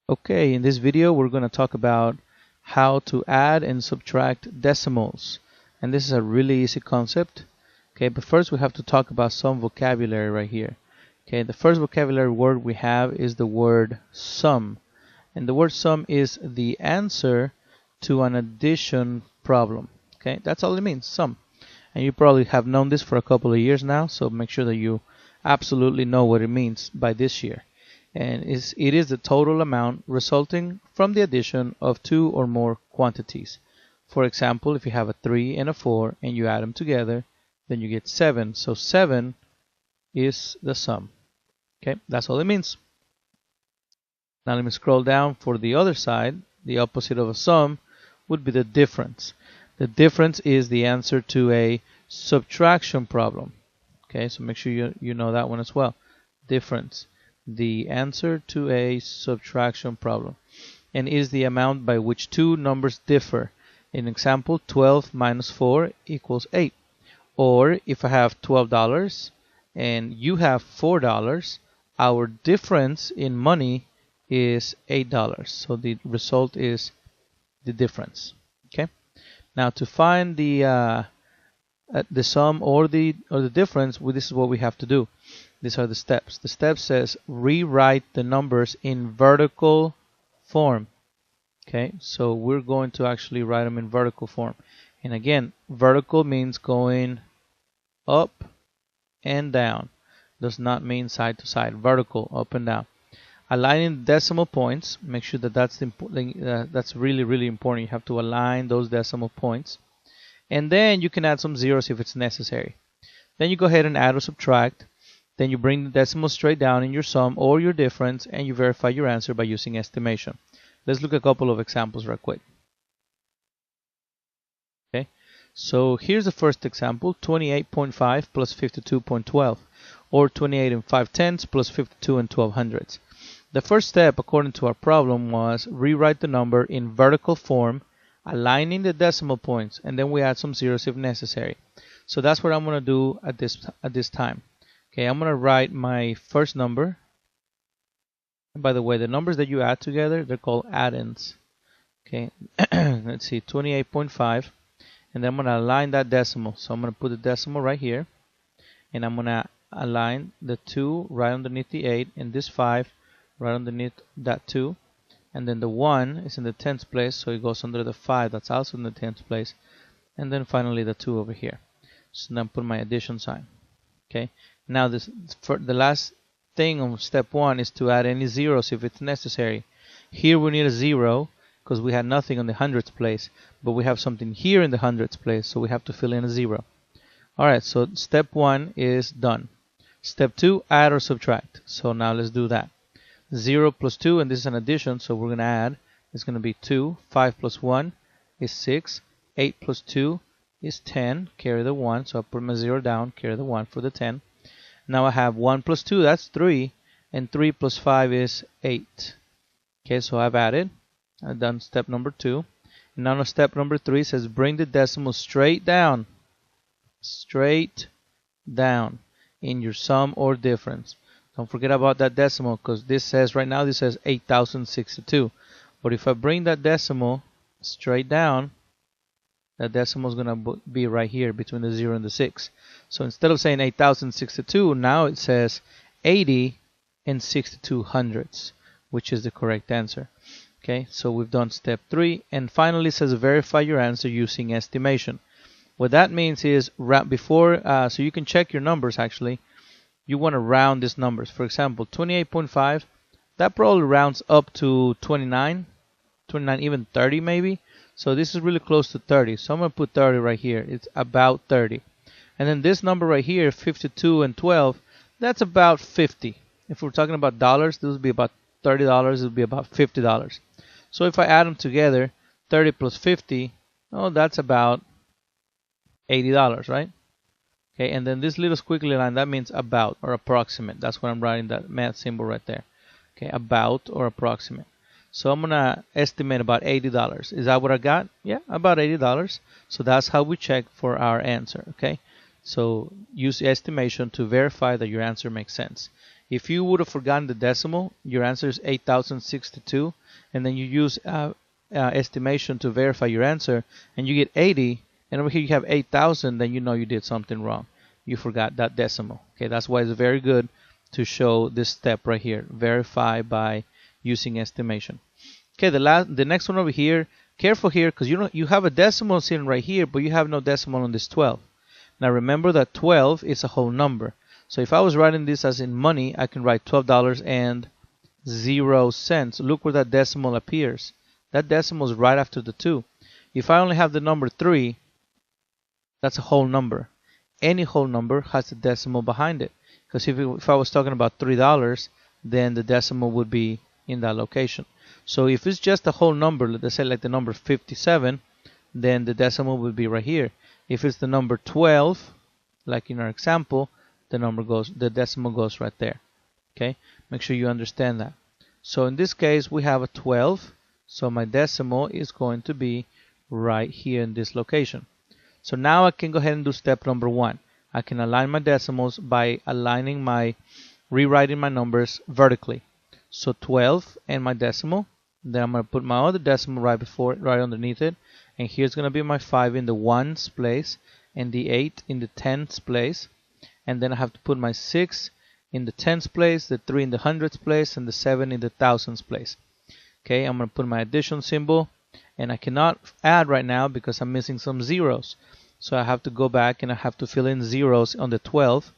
Okay, in this video we're going to talk about how to add and subtract decimals. And this is a really easy concept. Okay, but first we have to talk about some vocabulary right here. Okay, the first vocabulary word we have is the word sum. And the word sum is the answer to an addition problem. Okay, that's all it means, sum. And you probably have known this for a couple of years now, so make sure that you absolutely know what it means by this year. And it is the total amount resulting from the addition of two or more quantities. For example, if you have a 3 and a 4 and you add them together, then you get 7. So 7 is the sum. Okay, that's all it means. Now let me scroll down for the other side. The opposite of a sum would be the difference. The difference is the answer to a subtraction problem. Okay, so make sure you know that one as well. Difference. The answer to a subtraction problem, and is the amount by which two numbers differ. In example, 12 minus 4 equals 8. Or if I have $12 and you have $4, our difference in money is $8. So the result is the difference. Okay. Now to find the sum or the difference, this is what we have to do. These are the steps. The step says rewrite the numbers in vertical form. Okay, so we're going to actually write them in vertical form. And again, vertical means going up and down. Does not mean side to side. Vertical, up and down. Aligning decimal points. Make sure that that's really important. You have to align those decimal points. And then you can add some zeros if it's necessary. Then you go ahead and add or subtract. Then you bring the decimal straight down in your sum or your difference, and you verify your answer by using estimation. Let's look at a couple of examples right quick. Okay, so here's the first example: 28.5 plus 52.12, or 28 and 5/10 plus 52 and 12/100. The first step, according to our problem, was rewrite the number in vertical form, aligning the decimal points, and then we add some zeros if necessary. So that's what I'm going to do at this time. Okay, I'm going to write my first number. And by the way, the numbers that you add together, they're called add-ins. Okay, let's see, 28.5. And then I'm going to align that decimal. So I'm going to put the decimal right here. And I'm going to align the 2 right underneath the 8. And this 5 right underneath that 2. And then the 1 is in the 10th place. So it goes under the 5. That's also in the 10th place. And then finally the 2 over here. So then put my addition sign. Okay. Now the last thing on step 1 is to add any zeros if it's necessary. Here we need a 0 because we had nothing on the hundredths place, but we have something here in the hundredths place, so we have to fill in a 0. Alright, so step 1 is done. Step 2, add or subtract. So now let's do that. 0 plus 2, and this is an addition, so we're going to add. It's going to be 2. 5 plus 1 is 6. 8 plus 2 is 10. Carry the 1, so I put my 0 down, carry the 1 for the 10. Now I have 1 plus 2, that's 3, and 3 plus 5 is 8. Okay, so I've added. I've done step number 2. And now step number 3 says bring the decimal straight down in your sum or difference. Don't forget about that decimal, because this says right now, this says 8,062. But if I bring that decimal straight down, that decimal is going to be right here between the 0 and the 6. So instead of saying 8,062, now it says 80 and 62 hundredths, which is the correct answer. Okay, so we've done step 3. And finally it says verify your answer using estimation. What that means is so you can check your numbers actually. You want to round these numbers. For example, 28.5, that probably rounds up to 29, even 30 maybe. So this is really close to 30. So I'm going to put 30 right here. It's about 30. And then this number right here, 52 and 12, that's about 50. If we're talking about dollars, this would be about $30. It would be about $50. So if I add them together, 30 plus 50, oh, that's about $80, right? Okay, and then this little squiggly line, that means about or approximate. That's what I'm writing, that math symbol right there. Okay, about or approximate. So I'm going to estimate about $80. Is that what I got? Yeah, about $80. So that's how we check for our answer, okay? So use estimation to verify that your answer makes sense. If you would have forgotten the decimal, your answer is 8,062, and then you use estimation to verify your answer, and you get 80, and over here you have 8,000, then you know you did something wrong. You forgot that decimal. Okay, that's why it's very good to show this step right here. Verify by using estimation. Okay, the next one over here. Careful here, because you have a decimal sitting right here, but you have no decimal on this 12. Now remember that 12 is a whole number. So if I was writing this as in money, I can write $12.00. Look where that decimal appears. That decimal is right after the 2. If I only have the number 3, that's a whole number. Any whole number has a decimal behind it. Because if I was talking about $3, then the decimal would be in that location. So if it's just a whole number, let's say like the number 57, then the decimal would be right here. If it's the number 12, like in our example, the decimal goes right there. Okay, make sure you understand that. So in this case, we have a 12, so my decimal is going to be right here in this location. So now I can go ahead and do step number 1. I can align my decimals by rewriting my numbers vertically. So 12 and my decimal. Then I'm going to put my other decimal right underneath it. And here's going to be my 5 in the ones place and the 8 in the tens place. And then I have to put my 6 in the tens place, the 3 in the hundreds place, and the 7 in the thousands place. Okay, I'm going to put my addition symbol. And I cannot add right now because I'm missing some zeros. So I have to go back and I have to fill in zeros on the 12.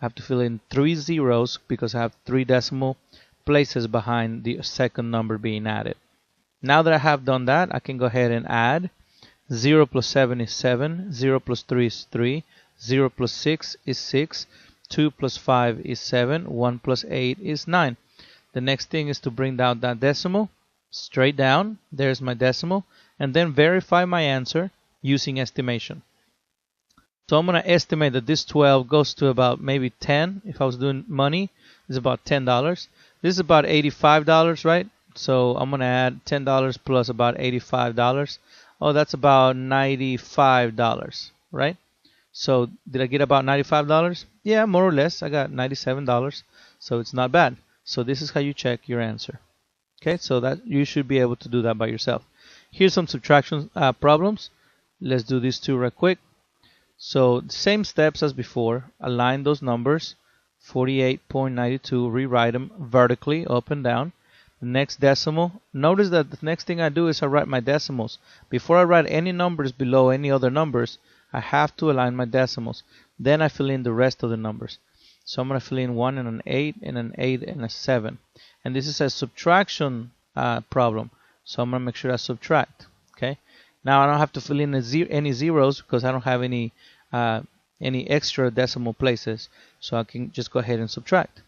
I have to fill in 3 zeros because I have 3 decimal places behind the second number being added. Now that I have done that, I can go ahead and add. 0 plus 7 is 7, 0 plus 3 is 3, 0 plus 6 is 6, 2 plus 5 is 7, 1 plus 8 is 9. The next thing is to bring down that decimal straight down. There's my decimal, and then verify my answer using estimation. So I'm going to estimate that this 12 goes to about maybe 10. If I was doing money, it's about $10. This is about $85, right? So I'm going to add $10 plus about $85. Oh, that's about $95, right? So did I get about $95? Yeah, more or less. I got $97, so it's not bad. So this is how you check your answer. Okay, so that you should be able to do that by yourself. Here's some subtraction problems. Let's do these two real quick. So same steps as before. Align those numbers. 48.92. Rewrite them vertically, up and down. The next decimal. Notice that the next thing I do is I write my decimals. Before I write any numbers below any other numbers, I have to align my decimals. Then I fill in the rest of the numbers. So I'm going to fill in 1 and an 8 and an 8 and a 7. And this is a subtraction problem. So I'm going to make sure I subtract. Okay. Now I don't have to fill in any zeros because I don't have any extra decimal places. So I can just go ahead and subtract.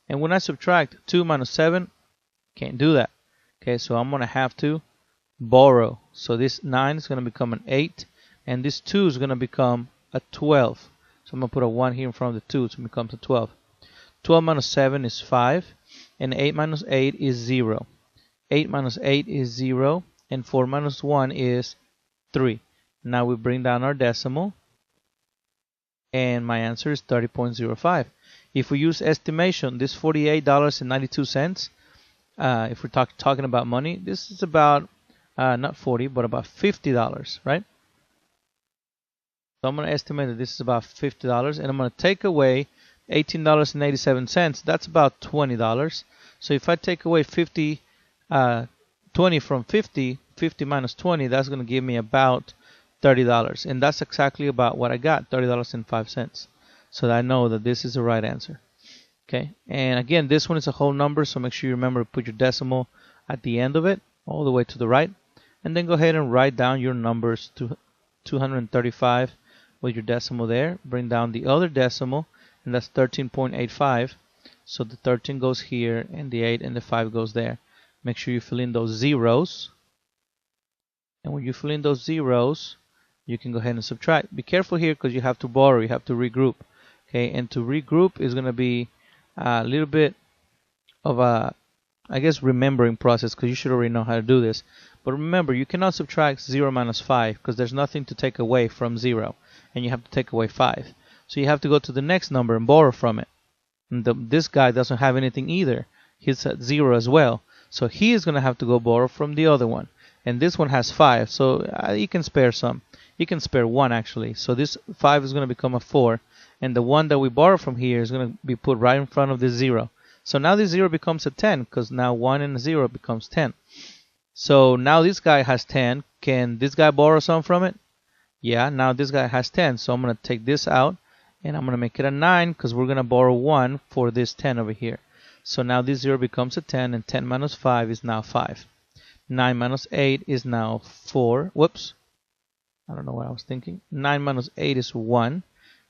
And when I subtract 2 minus 7, can't do that. Okay, so I'm going to have to borrow. So this 9 is going to become an 8. And this 2 is going to become a 12. So I'm going to put a 1 here in front of the 2, so it becomes a 12. 12 minus 7 is 5. And 8 minus 8 is 0. 8 minus 8 is 0. And 4 minus 1 is 3. Now we bring down our decimal. And my answer is 30.05. If we use estimation, this $48.92, if we're talking about money, this is about, not 40, but about $50, right? So I'm going to estimate that this is about $50, and I'm going to take away $18.87. That's about $20. So if I take away 20 from 50, 50 minus 20, that's going to give me about $30. And that's exactly about what I got, $30.05. So I know that this is the right answer. Okay, and again, this one is a whole number, so make sure you remember to put your decimal at the end of it, all the way to the right. And then go ahead and write down your numbers to 235 with your decimal there. Bring down the other decimal, and that's 13.85. So the 13 goes here, and the 8 and the 5 goes there. Make sure you fill in those zeros. And when you fill in those zeros, you can go ahead and subtract. Be careful here because you have to borrow, you have to regroup. Okay, and to regroup is going to be a little bit of a, I guess, remembering process, because you should already know how to do this. But remember, you cannot subtract 0 minus 5 because there's nothing to take away from 0, and you have to take away 5. So you have to go to the next number and borrow from it. And this guy doesn't have anything either. He's at 0 as well. So he is going to have to go borrow from the other one. And this one has 5, so you can spare some. You can spare 1 actually. So this 5 is going to become a 4. And the one that we borrow from here is going to be put right in front of this 0. So now this 0 becomes a 10, because now 1 and a 0 becomes 10. So now this guy has 10. Can this guy borrow some from it? Yeah, now this guy has 10. So I'm going to take this out, and I'm going to make it a 9, because we're going to borrow 1 for this 10 over here. So now this 0 becomes a 10, and 10 minus 5 is now 5. 9 minus 8 is now 4. Whoops. I don't know what I was thinking. 9 minus 8 is 1.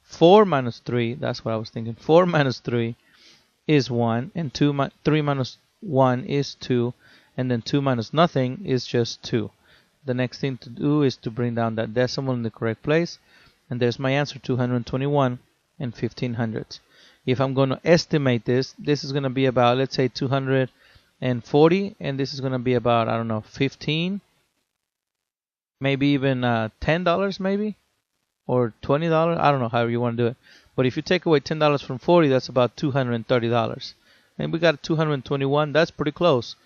4 minus 3, that's what I was thinking. 4 minus 3 is 1. And 3 minus 1 is 2. And then 2 minus nothing is just 2. The next thing to do is to bring down that decimal in the correct place. And there's my answer, 221 and 1500ths. If I'm going to estimate this, this is going to be about, let's say, 240, and this is going to be about, I don't know, 15, maybe even $10 maybe, or $20. I don't know, however you want to do it. But if you take away $10 from 40, that's about $230. And we got 221. That's pretty close,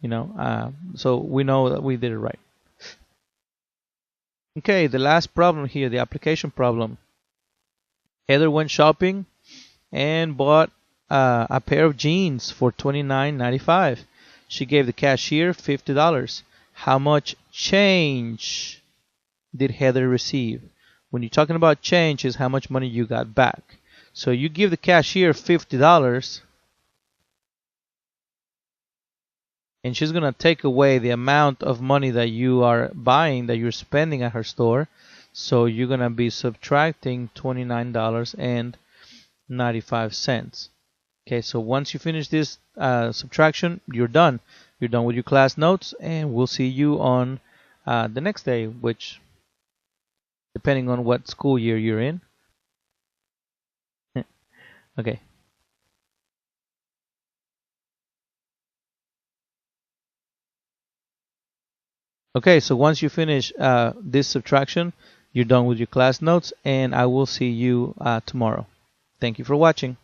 you know. So we know that we did it right. Okay, the last problem here, the application problem. Heather went shopping and bought a pair of jeans for $29.95. She gave the cashier $50. How much change did Heather receive? When you're talking about change, is how much money you got back. So you give the cashier $50, and she's going to take away the amount of money that you are buying, that you're spending at her store. So you're going to be subtracting $29.95. Okay, so once you finish this subtraction, you're done. You're done with your class notes, and we'll see you on the next day, which, depending on what school year you're in. Okay. Okay, so once you finish this subtraction, you're done with your class notes, and I will see you tomorrow. Thank you for watching.